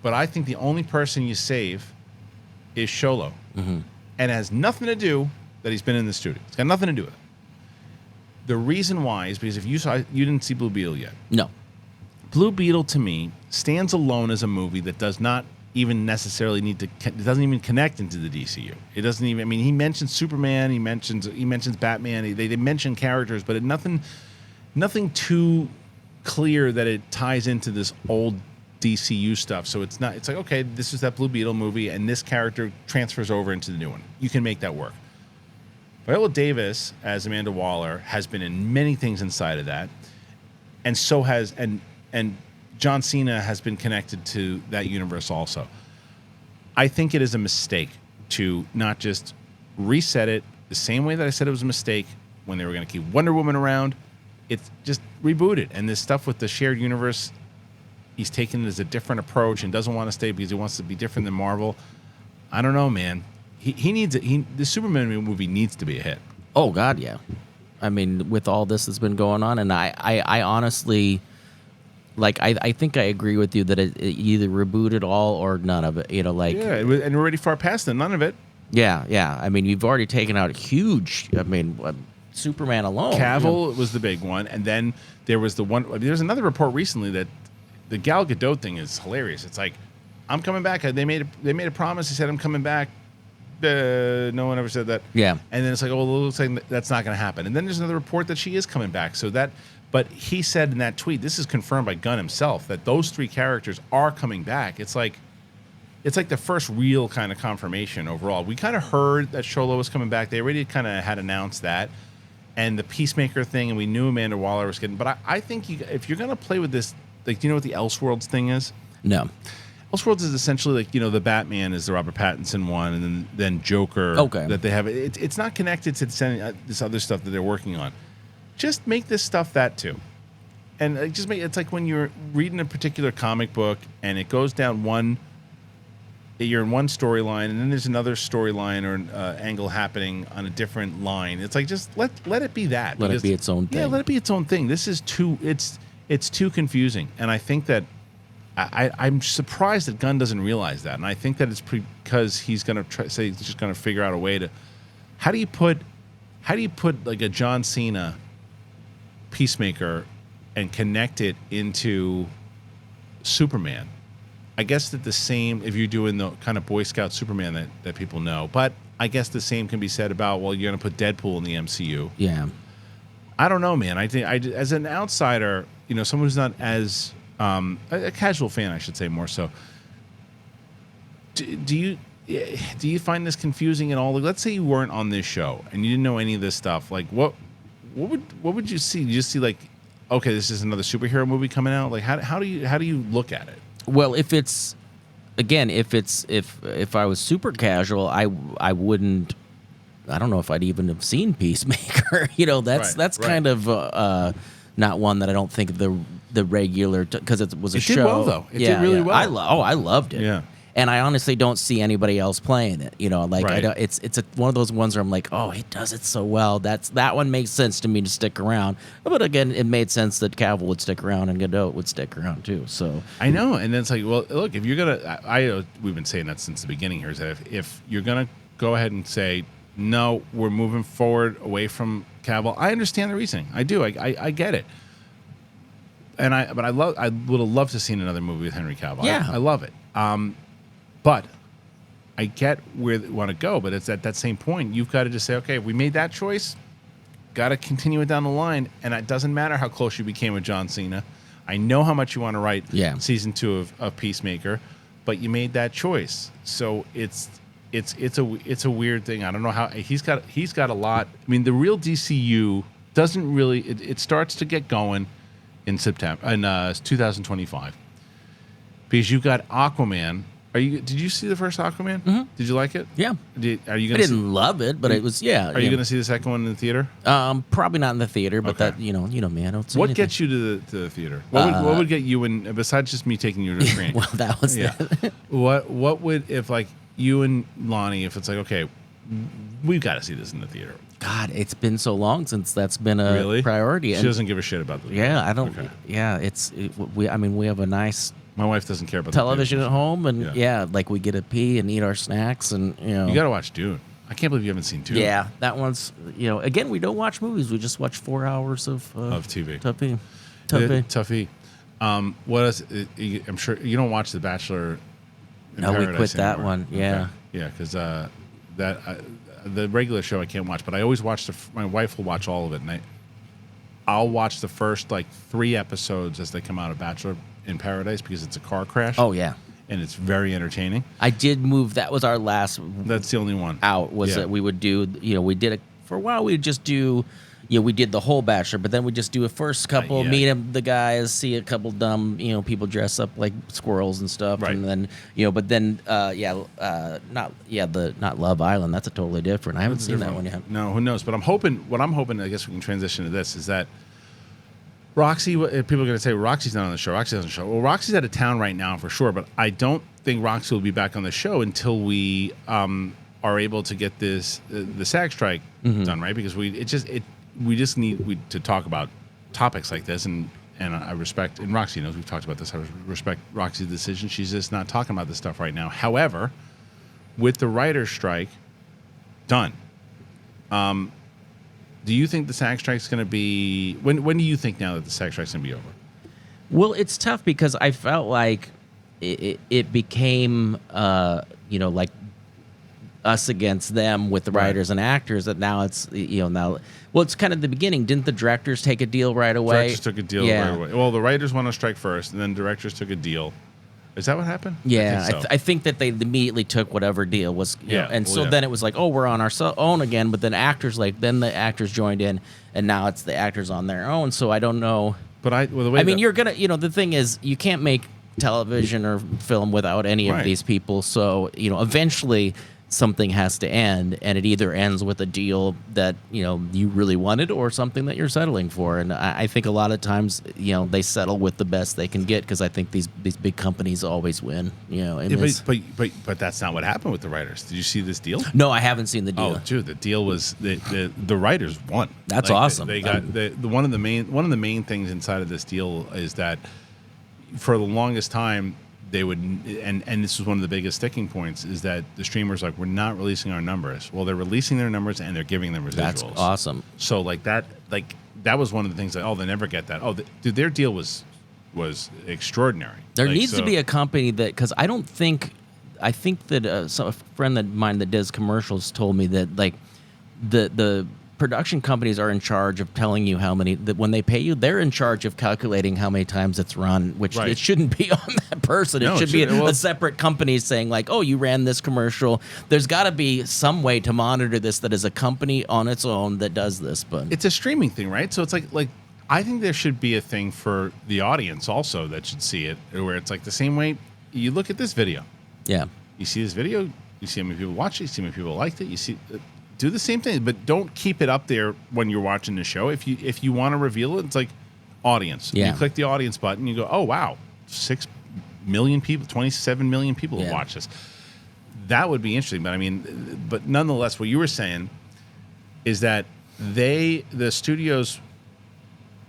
[SPEAKER 1] But I think the only person you save is Xolo. Mm-hmm. And it has nothing to do that he's been in the studio. It's got nothing to do with it. The reason why is because if you didn't see Blue Beetle yet.
[SPEAKER 2] No.
[SPEAKER 1] Blue Beetle, to me, stands alone as a movie that does not even necessarily need to, it doesn't even connect into the DCU. It doesn't even, I mean, he mentions Superman, he mentions Batman, they mention characters, but nothing too clear that it ties into this old DCU stuff. So it's like, okay, this is that Blue Beetle movie, and this character transfers over into the new one. You can make that work. Viola Davis, as Amanda Waller, has been in many things inside of that, and so has, and John Cena has been connected to that universe also. I think it is a mistake to not just reset it the same way that I said it was a mistake when they were going to keep Wonder Woman around. It's just rebooted. And this stuff with the shared universe, he's taken it as a different approach and doesn't want to stay because he wants to be different than Marvel. I don't know, man. He needs it. The Superman movie needs to be a hit.
[SPEAKER 2] Oh, God, yeah. I mean, with all this that's been going on, and I honestly, like, I think I agree with you that it either reboot it all or none of it. You know, like,
[SPEAKER 1] yeah, and we're already far past it. None of it.
[SPEAKER 2] Yeah. I mean, you've already taken out a huge. I mean, Superman alone.
[SPEAKER 1] Cavill was the big one, and then there was the one. There's another report recently that the Gal Gadot thing is hilarious. It's like, I'm coming back. They made a promise. He said, I'm coming back. No one ever said that.
[SPEAKER 2] Yeah.
[SPEAKER 1] And then it's like, oh, it looks like that's not going to happen. And then there's another report that she is coming back. But he said in that tweet, this is confirmed by Gunn himself, that those three characters are coming back. It's like the first real kind of confirmation overall. We kind of heard that Xolo was coming back. They already kind of had announced that. And the Peacemaker thing, and we knew Amanda Waller was getting. But I think if you're going to play with this, like, do you know what the Elseworlds thing is?
[SPEAKER 2] No.
[SPEAKER 1] Elseworlds is essentially like, the Batman is the Robert Pattinson one, and then Joker.
[SPEAKER 2] Okay.
[SPEAKER 1] That they have. It's not connected to this other stuff that they're working on. Just make this stuff that too, and it's like when you're reading a particular comic book and it goes down you're in one storyline and then there's another storyline or angle happening on a different line. It's like, just let it be that.
[SPEAKER 2] Let it be its own thing.
[SPEAKER 1] Yeah, let it be its own thing. This is it's too confusing, and I think that. I'm surprised that Gunn doesn't realize that, and I think that it's because he's going to say he's just going to figure out a way to. How do you put like a John Cena Peacemaker and connect it into Superman? I guess that the same, if you're doing the kind of Boy Scout Superman that people know, but I guess the same can be said about, well, you're going to put Deadpool in the MCU.
[SPEAKER 2] Yeah. I
[SPEAKER 1] don't know, man. I think as an outsider, someone who's not as a casual fan, I should say, more so. Do you find this confusing at all? Like, let's say you weren't on this show and you didn't know any of this stuff. Like, what would you see? You just see, like, okay, this is another superhero movie coming out. Like, how do you look at it?
[SPEAKER 2] Well, if I was super casual, I wouldn't. I don't know if I'd even have seen Peacemaker. That's kind of not one that I don't think the regular, because it was a show.
[SPEAKER 1] It did well, though. It did really well.
[SPEAKER 2] I loved it.
[SPEAKER 1] Yeah.
[SPEAKER 2] And I honestly don't see anybody else playing it. You know, like I
[SPEAKER 1] Right.
[SPEAKER 2] don't, it's one of those ones where I'm like, oh, he does it so well. That one makes sense to me to stick around. But again, it made sense that Cavill would stick around and Gadot would stick around too. So
[SPEAKER 1] I know, and then it's like, well, look, if you're gonna, we've been saying that since the beginning here, is that if you're gonna go ahead and say no, we're moving forward away from Cavill, I understand the reasoning. I do. I get it. And I would have loved to have seen another movie with Henry Cavill.
[SPEAKER 2] Yeah.
[SPEAKER 1] I love it. But I get where they want to go, but it's at that same point, you've got to just say, okay, we made that choice, got to continue it down the line, and it doesn't matter how close you became with John Cena. I know how much you want to write season 2 of Peacemaker, but you made that choice. So it's a weird thing. I don't know how he's got a lot. I mean, the real DCU doesn't really. It starts to get going in September in 2025 because you've got Aquaman. Did you see the first Aquaman? Mm-hmm. Did you like it?
[SPEAKER 2] Yeah.
[SPEAKER 1] Are you?
[SPEAKER 2] I didn't love it, but it was
[SPEAKER 1] Are you going to see the second one in the theater?
[SPEAKER 2] Probably not in the theater, but
[SPEAKER 1] Okay.
[SPEAKER 2] that you know me. I don't see
[SPEAKER 1] What
[SPEAKER 2] anything.
[SPEAKER 1] gets you to the theater? What would get you in besides just me taking you to the screen?
[SPEAKER 2] Well, that was
[SPEAKER 1] Yeah.
[SPEAKER 2] it.
[SPEAKER 1] What would if like you and Lonnie, if it's like, okay, we've got to see this in the theater.
[SPEAKER 2] God, it's been so long since that's been a
[SPEAKER 1] Really?
[SPEAKER 2] priority.
[SPEAKER 1] She
[SPEAKER 2] And
[SPEAKER 1] doesn't give a shit about the
[SPEAKER 2] yeah, I don't.
[SPEAKER 1] Okay.
[SPEAKER 2] Yeah, we have a nice
[SPEAKER 1] My wife doesn't care about
[SPEAKER 2] television
[SPEAKER 1] the
[SPEAKER 2] at home, and
[SPEAKER 1] Yeah.
[SPEAKER 2] like we get to pee and eat our snacks, and
[SPEAKER 1] You got to watch Dune. I can't believe you haven't seen Dune.
[SPEAKER 2] yeah, that one's again, we don't watch movies, we just watch 4 hours of
[SPEAKER 1] TV.
[SPEAKER 2] Tuffy.
[SPEAKER 1] Tuffy. What else? I'm sure you don't watch The Bachelor. In
[SPEAKER 2] No, we
[SPEAKER 1] Paradise
[SPEAKER 2] quit that
[SPEAKER 1] anymore.
[SPEAKER 2] one. Yeah.
[SPEAKER 1] Okay. Yeah, because the regular show I can't watch, but I always watch my wife will watch all of it, and I'll watch the first like 3 episodes as they come out of Bachelor in Paradise because it's a car crash.
[SPEAKER 2] Oh yeah,
[SPEAKER 1] And it's very entertaining.
[SPEAKER 2] I did move. That was our last
[SPEAKER 1] That's the only one.
[SPEAKER 2] out. Was
[SPEAKER 1] Yeah.
[SPEAKER 2] that we would do? We did it for a while. We'd just do. We did the whole Bachelor, but then we just do a first couple,
[SPEAKER 1] yeah.
[SPEAKER 2] meet the guys, see a couple dumb, people dress up like squirrels and stuff,
[SPEAKER 1] Right.
[SPEAKER 2] and then, but then, not Love Island. That's a totally different. I haven't seen that one yet.
[SPEAKER 1] No, who knows? But what I'm hoping, I guess we can transition to this, is that Roxy, people are going to say, Roxy's not on the show. Roxy's on the show. Well, Roxy's out of town right now for sure, but I don't think Roxy will be back on the show until we are able to get the SAG strike done, right? Because we just need to talk about topics like this, and I respect, and Roxy knows we've talked about this. I respect Roxy's decision. She's just not talking about this stuff right now. However, with the writer's strike done, do you think the SAG strike's going to be? When do you think now that the SAG strike's going to be over?
[SPEAKER 2] Well, it's tough because I felt like it became, like us against them with the writers and actors. That now it's now. Well, it's kind of the beginning. Didn't the directors take a deal right away?
[SPEAKER 1] Directors took a deal right away. Well, the writers went on strike first, and then directors took a deal. Is that what happened?
[SPEAKER 2] Yeah,
[SPEAKER 1] I think so.
[SPEAKER 2] I think that they immediately took whatever deal was. And
[SPEAKER 1] well,
[SPEAKER 2] so
[SPEAKER 1] yeah.
[SPEAKER 2] then it was like, oh, we're on our own again. But then then the actors joined in, and now it's the actors on their own. So I don't know.
[SPEAKER 1] But the way
[SPEAKER 2] you're gonna. The thing is, you can't make television or film without any of these people. So eventually something has to end, and it either ends with a deal that you really wanted or something that you're settling for. And I think a lot of times they settle with the best they can get, because I think these big companies always win.
[SPEAKER 1] But that's not what happened with the writers. Did you see this deal?
[SPEAKER 2] No, I haven't seen the deal.
[SPEAKER 1] Oh, dude, the deal was the writers won.
[SPEAKER 2] That's awesome.
[SPEAKER 1] They got one of the main things inside of this deal is that for the longest time they would, and this was one of the biggest sticking points, is that the streamers we're not releasing our numbers. Well, they're releasing their numbers and they're giving them residuals.
[SPEAKER 2] That's awesome.
[SPEAKER 1] So that was one of the things that they never get that. Dude, their deal was extraordinary.
[SPEAKER 2] There needs to be a company that, because I think that a friend of mine that does commercials told me that the production companies are in charge of telling you how many, that when they pay you, they're in charge of calculating how many times it's run, which it shouldn't be on that person.
[SPEAKER 1] No,
[SPEAKER 2] it should be a separate company saying oh, you ran this commercial. There's got to be some way to monitor this that is a company on its own that does this. But
[SPEAKER 1] it's a streaming thing, right? So it's like I think there should be a thing for the audience also that should see it, where it's the same way you look at this video.
[SPEAKER 2] Yeah.
[SPEAKER 1] You see this video, you see how many people watched it, you see how many people liked it, you see... Do the same thing, but don't keep it up there when you're watching the show. If you want to reveal it, it's audience.
[SPEAKER 2] Yeah.
[SPEAKER 1] You click the audience button, you go, oh wow, 6 million people, 27 million people
[SPEAKER 2] Yeah.
[SPEAKER 1] have watched this. That would be interesting. But I mean, but nonetheless, what you were saying is that the studios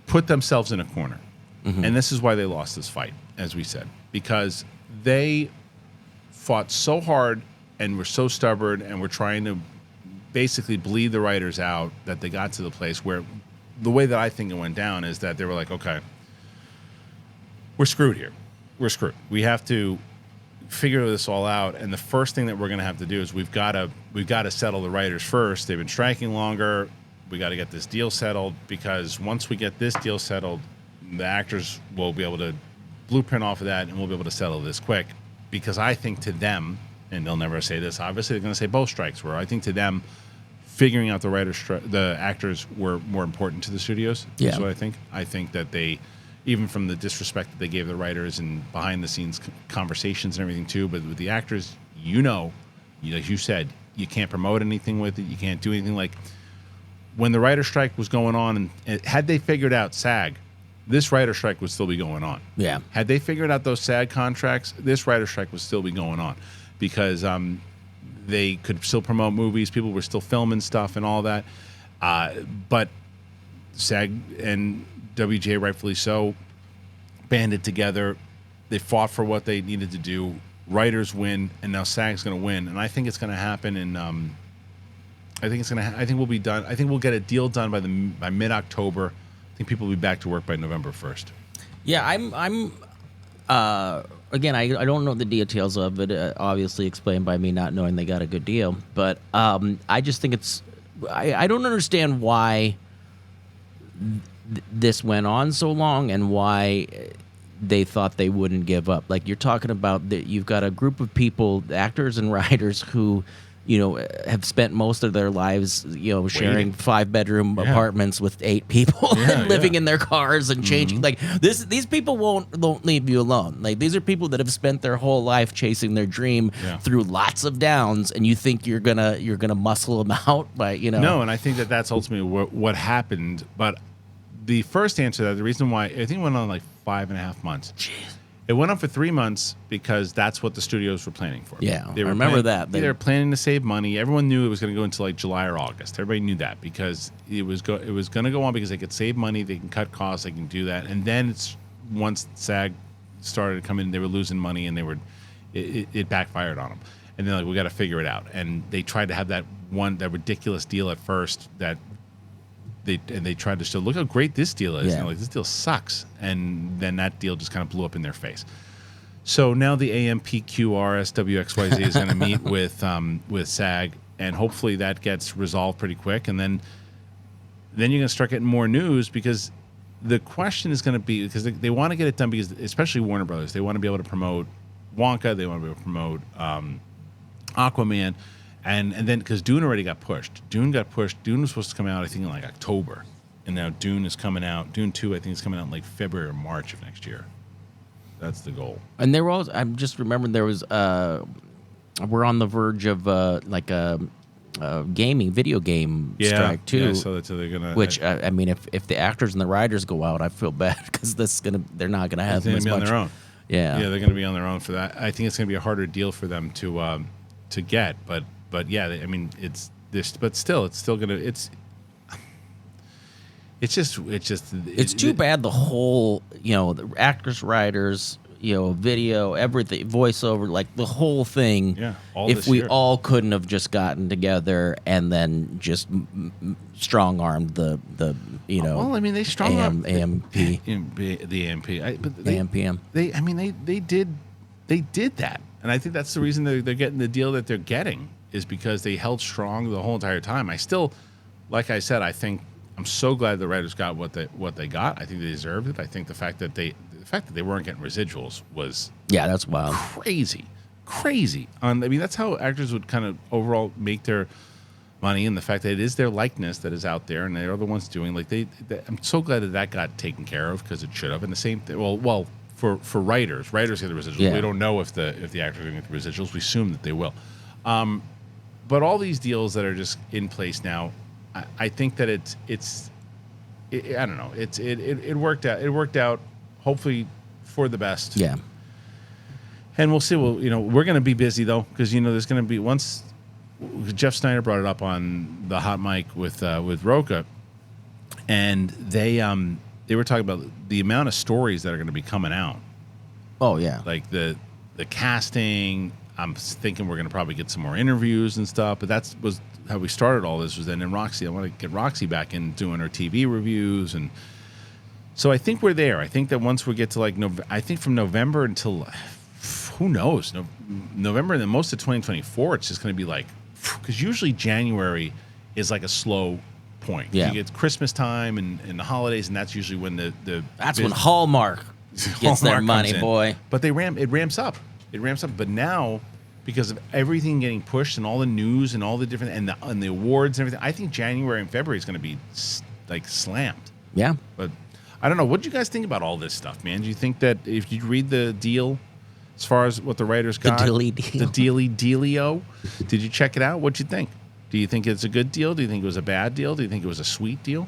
[SPEAKER 1] put themselves in a corner. And this is why they lost this fight, as we said, because they fought so hard and were so stubborn and were trying to basically bleed the writers out that they got to the place where the way that I think it went down is that they were like, okay, we're screwed here. We're screwed. We have to figure this all out. And the first thing that we're going to have to do is we've got to settle the writers first. They've been striking longer. We got to get this deal settled, because once we get this deal settled, the actors will be able to blueprint off of that, and we'll be able to settle this quick. Because I think to them, and they'll never say this, obviously they're going to say both strikes were. I think to them, figuring out the actors were more important to the studios.
[SPEAKER 2] Yeah.
[SPEAKER 1] Is what I think. I think that they, even from the disrespect that they gave the writers and behind the scenes conversations and everything too, but with the actors, like you said, you can't promote anything with it. You can't do anything. Like when the writer strike was going on, and had they figured out SAG, this writer strike would still be going on.
[SPEAKER 2] Yeah.
[SPEAKER 1] Had they figured out those SAG contracts, this writer strike would still be going on, because they could still promote movies. People were still filming stuff and all that. But SAG and WGA, rightfully so, banded together. They fought for what they needed to do. Writers win, and now SAG's going to win. And I think it's going to happen in. I think we'll be done. I think we'll get a deal done by mid-October. I think people will be back to work by November 1st.
[SPEAKER 2] Yeah, I'm again, I don't know the details of it, obviously explained by me not knowing they got a good deal. But I just think I don't understand why this went on so long and why they thought they wouldn't give up. Like you're talking about, that you've got a group of people, actors and writers, who have spent most of their lives, sharing 5-bedroom apartments with 8 people, living in their cars and changing. Like these people won't leave you alone. Like these are people that have spent their whole life chasing their dream through lots of downs, and you think you're gonna muscle them out by
[SPEAKER 1] No, and I think that's ultimately what happened. But the first answer to that, the reason why I think it went on like 5.5 months. Jeez. It went on for 3 months because that's what the studios were planning for.
[SPEAKER 2] Yeah, I remember that.
[SPEAKER 1] They were planning to save money. Everyone knew it was going to go into like July or August. Everybody knew that because it was going to go on because they could save money, they can cut costs, they can do that. And then once SAG started to come in, they were losing money, and it backfired on them. And they're like, we got to figure it out. And they tried to have that ridiculous deal at first that. They tried to show, look how great this deal is.
[SPEAKER 2] Yeah.
[SPEAKER 1] Like, this deal sucks. And then that deal just kind of blew up in their face. So now the AMPQRSWXYZ is going to meet with SAG, and hopefully that gets resolved pretty quick. And then you're going to start getting more news, because the question is going to be, because they want to get it done, because especially Warner Brothers, they want to be able to promote Wonka, they want to be able to promote Aquaman. And then, because Dune already got pushed. Dune got pushed. Dune was supposed to come out, I think, in like October. And now Dune is coming out. Dune 2, I think, is coming out in like February or March of next year. That's the goal.
[SPEAKER 2] And there was, I'm just remembering there was, we're on the verge of like a video game strike too.
[SPEAKER 1] Yeah, so they're going to.
[SPEAKER 2] Which, I mean, if the actors and the writers go out, I feel bad, because they're not going to have them as much.
[SPEAKER 1] On their own.
[SPEAKER 2] Yeah.
[SPEAKER 1] Yeah, they're going to be on their own for that. I think it's going to be a harder deal for them to get, but yeah, I mean, it's this, but still, it's still gonna, it's
[SPEAKER 2] too bad the whole, the actors, writers, video, everything, voiceover, like the whole thing.
[SPEAKER 1] Yeah,
[SPEAKER 2] if we all couldn't have just gotten together and then just strong armed the
[SPEAKER 1] well, I mean, they strong armed
[SPEAKER 2] AMP,
[SPEAKER 1] the AMP,
[SPEAKER 2] the AMPM.
[SPEAKER 1] They did that, and I think that's the reason they're getting the deal that they're getting, is because they held strong the whole entire time. I still, like I said, I think I'm so glad the writers got what they got. I think they deserved it. I think the fact that they weren't getting residuals was
[SPEAKER 2] that's wild,
[SPEAKER 1] crazy. I mean, that's how actors would kind of overall make their money, and the fact that it is their likeness that is out there, and they're the ones doing I'm so glad that got taken care of, because it should have. And the same thing. Well. For writers get the residuals. Yeah. We don't know if the actors are going to get the residuals. We assume that they will. But all these deals that are just in place now, I think that I don't know. It worked out. It worked out, hopefully, for the best.
[SPEAKER 2] Yeah.
[SPEAKER 1] And we'll see. Well, we're going to be busy though, because there's going to be once Jeff Snyder brought it up on the hot mic with Roca, and they were talking about the amount of stories that are going to be coming out.
[SPEAKER 2] Oh yeah,
[SPEAKER 1] like the casting. I'm thinking we're going to probably get some more interviews and stuff, but that was how we started all this. Was then in Roxy. I want to get Roxy back in doing her TV reviews, and so I think we're there. I think that once we get to I think from November until who knows, November and then most of 2024, it's just going to be because usually January is like a slow point.
[SPEAKER 2] Yeah,
[SPEAKER 1] you get Christmas time and the holidays, and that's usually when
[SPEAKER 2] that's when Hallmark gets their money, boy.
[SPEAKER 1] But it ramps up. It ramps up. But now, because of everything getting pushed and all the news and all the different and the awards and everything, I think January and February is going to be slammed.
[SPEAKER 2] Yeah.
[SPEAKER 1] But I don't know. What do you guys think about all this stuff, man? Do you think that if you read the deal, as far as what the writers got,
[SPEAKER 2] the dealy
[SPEAKER 1] dealio, did you check it out? What'd you think? Do you think it's a good deal? Do you think it was a bad deal? Do you think it was a sweet deal?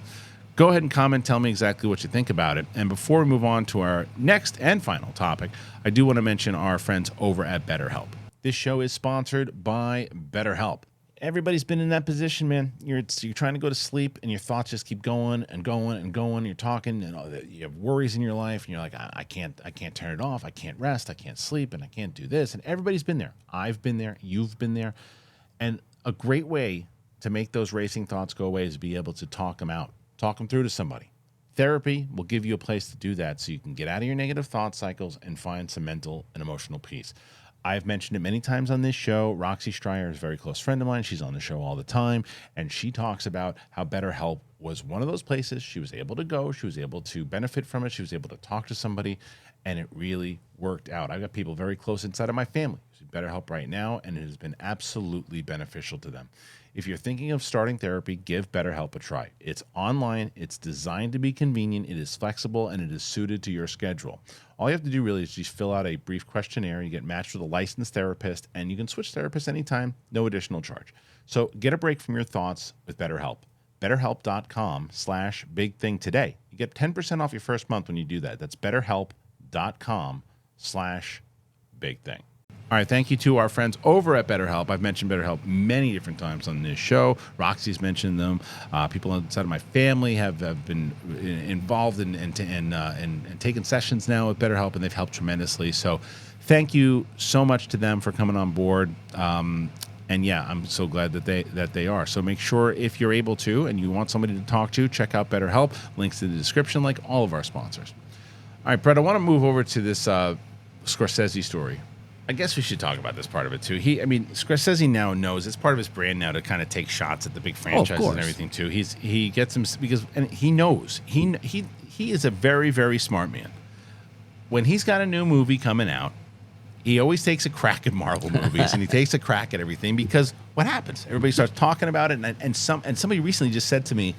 [SPEAKER 1] Go ahead and comment. Tell me exactly what you think about it. And before we move on to our next and final topic, I do want to mention our friends over at BetterHelp. This show is sponsored by BetterHelp. Everybody's been in that position, man. You're trying to go to sleep, and your thoughts just keep going and going and going. You're talking, and you have worries in your life, and you're like, I can't turn it off. I can't rest. I can't sleep, and I can't do this. And everybody's been there. I've been there. You've been there. And a great way to make those racing thoughts go away is to be able to talk them out. Talk them through to somebody. Therapy will give you a place to do that so you can get out of your negative thought cycles and find some mental and emotional peace. I've mentioned it many times on this show. Roxy Stryer is a very close friend of mine. She's on the show all the time, and she talks about how BetterHelp was one of those places she was able to go. She was able to benefit from it. She was able to talk to somebody, and it really worked out. I've got people very close inside of my family who BetterHelp right now, and it has been absolutely beneficial to them. If you're thinking of starting therapy, give BetterHelp a try. It's online, it's designed to be convenient, it is flexible, and it is suited to your schedule. All you have to do really is just fill out a brief questionnaire. You get matched with a licensed therapist, and you can switch therapists anytime, no additional charge. So get a break from your thoughts with BetterHelp. BetterHelp.com/big thing today. You get 10% off your first month when you do that. That's BetterHelp.com/big thing. All right, thank you to our friends over at BetterHelp. I've mentioned BetterHelp many different times on this show. Roxy's mentioned them. People inside of my family have been involved and taken sessions now with BetterHelp, and they've helped tremendously. So thank you so much to them for coming on board. And yeah, I'm so glad that they are. So make sure, if you're able to and you want somebody to talk to, check out BetterHelp. Links in the description, like all of our sponsors. All right, Brett, I want to move over to this Scorsese story. I guess we should talk about this part of it too. Scorsese now knows it's part of his brand now to kind of take shots at the big franchises and everything too. He gets him because he knows he is a very, very smart man. When he's got a new movie coming out, he always takes a crack at Marvel movies and he takes a crack at everything because what happens? Everybody starts talking about it, and somebody recently just said to me,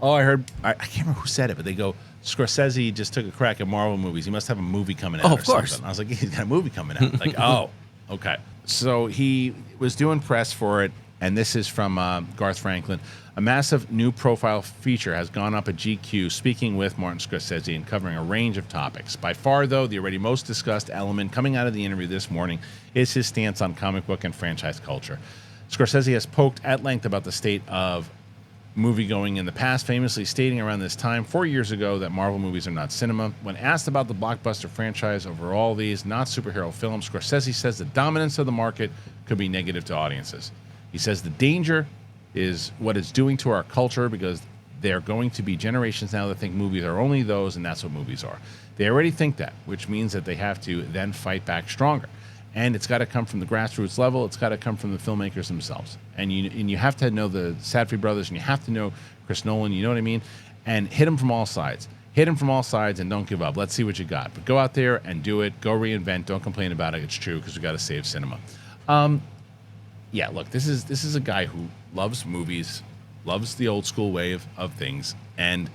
[SPEAKER 1] "Oh, I heard I can't remember who said it, but they go." Scorsese just took a crack at Marvel movies. He must have a movie coming out.
[SPEAKER 2] Of course.
[SPEAKER 1] Something. I was like, he's got a movie coming out. Like, oh, okay. So he was doing press for it, and this is from Garth Franklin. A massive new profile feature has gone up at GQ, speaking with Martin Scorsese and covering a range of topics. By far, though, the already most discussed element coming out of the interview this morning is his stance on comic book and franchise culture. Scorsese has poked at length about the state of movie-going in the past, famously stating around this time 4 years ago that Marvel movies are not cinema. When asked about the blockbuster franchise over all these not superhero films, Scorsese says the dominance of the market could be negative to audiences. He says the danger is what it's doing to our culture because there are going to be generations now that think movies are only those, and that's what movies are. They already think that, which means that they have to then fight back stronger. And it's got to come from the grassroots level. It's got to come from the filmmakers themselves. And you have to know the Safdie brothers, and you have to know Chris Nolan, you know what I mean? And hit them from all sides. Hit them from all sides and don't give up. Let's see what you got. But go out there and do it. Go reinvent. Don't complain about it. It's true because we got to save cinema. Yeah, look, this is a guy who loves movies, loves the old school way of things, and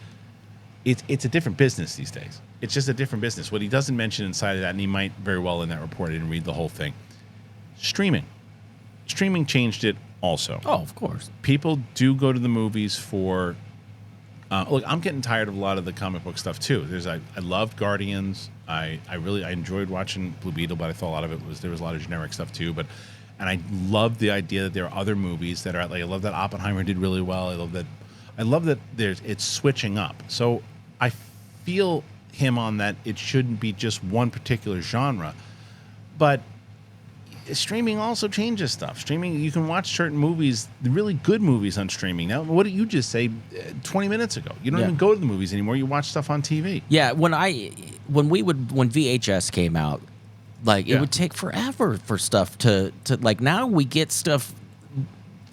[SPEAKER 1] it's a different business these days. It's just a different business. What he doesn't mention inside of that, and he might very well in that report, I didn't read the whole thing. Streaming changed it also.
[SPEAKER 2] Oh, of course.
[SPEAKER 1] People do go to the movies for Look, I'm getting tired of a lot of the comic book stuff too. I loved Guardians. I enjoyed watching Blue Beetle, but I thought a lot of there was a lot of generic stuff too. And I love the idea that there are other movies that are like, I love that Oppenheimer did really well. I love that it's switching up. So I feel him on that. It shouldn't be just one particular genre, but streaming also changes stuff. Streaming, you can watch certain movies, really good movies on streaming. Now, what did you just say 20 minutes ago? You don't even go to the movies anymore. You watch stuff on TV.
[SPEAKER 2] Yeah, when VHS came out, like it would take forever for stuff to like, now we get stuff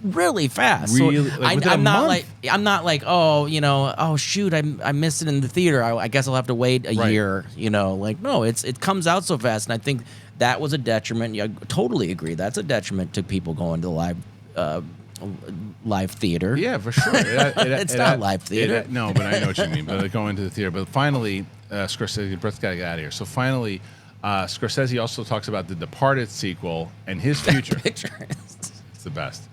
[SPEAKER 2] really fast.
[SPEAKER 1] Really,
[SPEAKER 2] so
[SPEAKER 1] like
[SPEAKER 2] I'm not like oh shoot, I missed it in the theater. I guess I'll have to wait a year. Like no, it comes out so fast, and I think that was a detriment. I totally agree. That's a detriment to people going to live theater.
[SPEAKER 1] Yeah, for sure.
[SPEAKER 2] It's not live theater.
[SPEAKER 1] No, but I know what you mean. But going to the theater. But finally, Scorsese, Brett's got to get out of here. So finally, Scorsese also talks about the Departed sequel and his future. It's the best.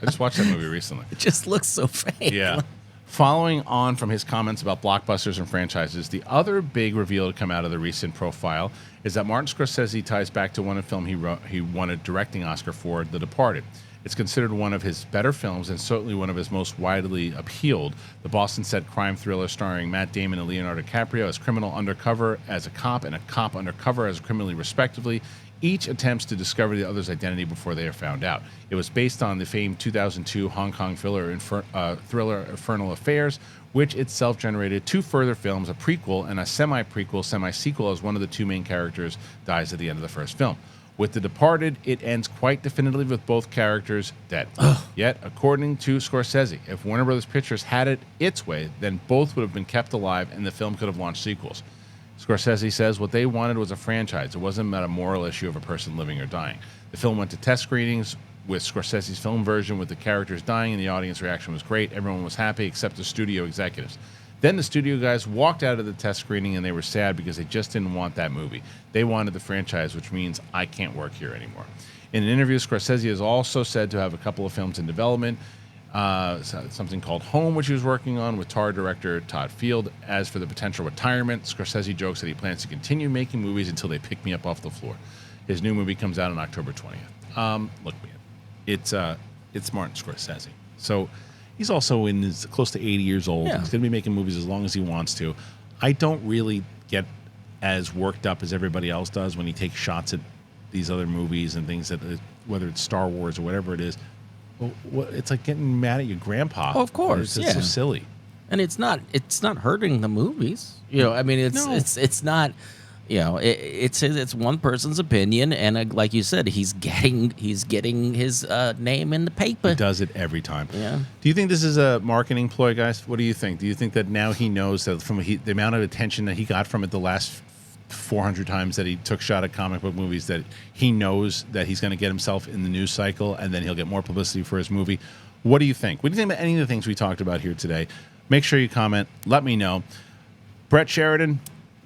[SPEAKER 1] I just watched that movie recently.
[SPEAKER 2] It just looks so fake.
[SPEAKER 1] Yeah. Following on from his comments about blockbusters and franchises, the other big reveal to come out of the recent profile is that Martin Scorsese ties back to one film he won a directing Oscar for, The Departed. It's considered one of his better films and certainly one of his most widely appealed. The Boston-set crime thriller starring Matt Damon and Leonardo DiCaprio as criminal undercover as a cop and a cop undercover as a criminal, respectively. Each attempts to discover the other's identity before they are found out. It was based on the famed 2002 Hong Kong thriller Infernal Affairs, which itself generated two further films, a prequel and a semi-prequel, semi-sequel, as one of the two main characters dies at the end of the first film. With The Departed, it ends quite definitively with both characters dead. Yet, according to Scorsese, if Warner Brothers Pictures had it its way, then both would have been kept alive and the film could have launched sequels. Scorsese says what they wanted was a franchise. It wasn't about a moral issue of a person living or dying. The film went to test screenings with Scorsese's film version with the characters dying, and the audience reaction was great. Everyone was happy except the studio executives. Then the studio guys walked out of the test screening, and they were sad because they just didn't want that movie. They wanted the franchise, which means I can't work here anymore. In an interview, Scorsese is also said to have a couple of films in development, something called Home, which he was working on with Tar director Todd Field. As for the potential retirement, Scorsese jokes that he plans to continue making movies until they pick me up off the floor. His new movie comes out on October 20th. Look, man, it's Martin Scorsese. So he's also close to 80 years old.
[SPEAKER 2] Yeah.
[SPEAKER 1] He's going to be making movies as long as he wants to. I don't really get as worked up as everybody else does when he takes shots at these other movies and things, that whether it's Star Wars or whatever it is. Well, it's like getting mad at your grandpa.
[SPEAKER 2] Oh, of course,
[SPEAKER 1] it's so silly.
[SPEAKER 2] And it's not hurting the movies. I mean, it's not. It's one person's opinion, and like you said, he's getting his name in the paper.
[SPEAKER 1] He does it every time.
[SPEAKER 2] Yeah.
[SPEAKER 1] Do you think this is a marketing ploy, guys? What do you think? Do you think that now he knows that from the amount of attention that he got from it the last 400 times that he took shot at comic book movies, that he knows that he's going to get himself in the news cycle, and then he'll get more publicity for his movie? What do you think? What do you think about any of the things we talked about here today? Make sure you comment. Let me know. Brett Sheridan,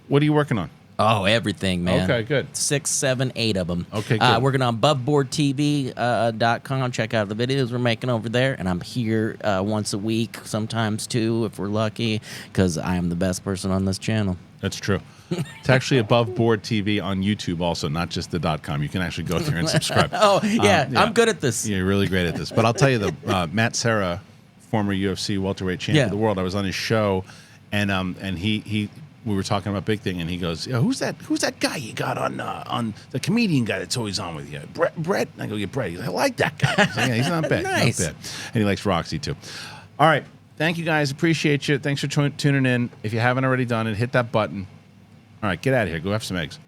[SPEAKER 1] what are you working on?
[SPEAKER 2] Oh, everything, man.
[SPEAKER 1] Okay, good.
[SPEAKER 2] 6, 7, 8 of them.
[SPEAKER 1] Okay, good.
[SPEAKER 2] Working on aboveboardtv.com. Check out the videos we're making over there. And I'm here once a week, sometimes two, if we're lucky, because I am the best person on this channel.
[SPEAKER 1] That's true. It's actually Above Board TV on YouTube also, not just the .com. You can actually go there and subscribe.
[SPEAKER 2] Yeah, I'm good at this.
[SPEAKER 1] Yeah, you're really great at this. But I'll tell you, Matt Serra, former UFC welterweight champion of the world, I was on his show, and we were talking about Big Thing, and he goes, "Who's that guy you got on the comedian guy that's always on with you, Brett?" And I go, "Yeah, Brett." He's like, "I like that guy." Like, yeah, he's not bad.
[SPEAKER 2] Nice.
[SPEAKER 1] Not bad. And he likes Roxy too. All right, thank you guys, appreciate you. Thanks for tuning in. If you haven't already done it, hit that button. All right, get out of here. Go have some eggs.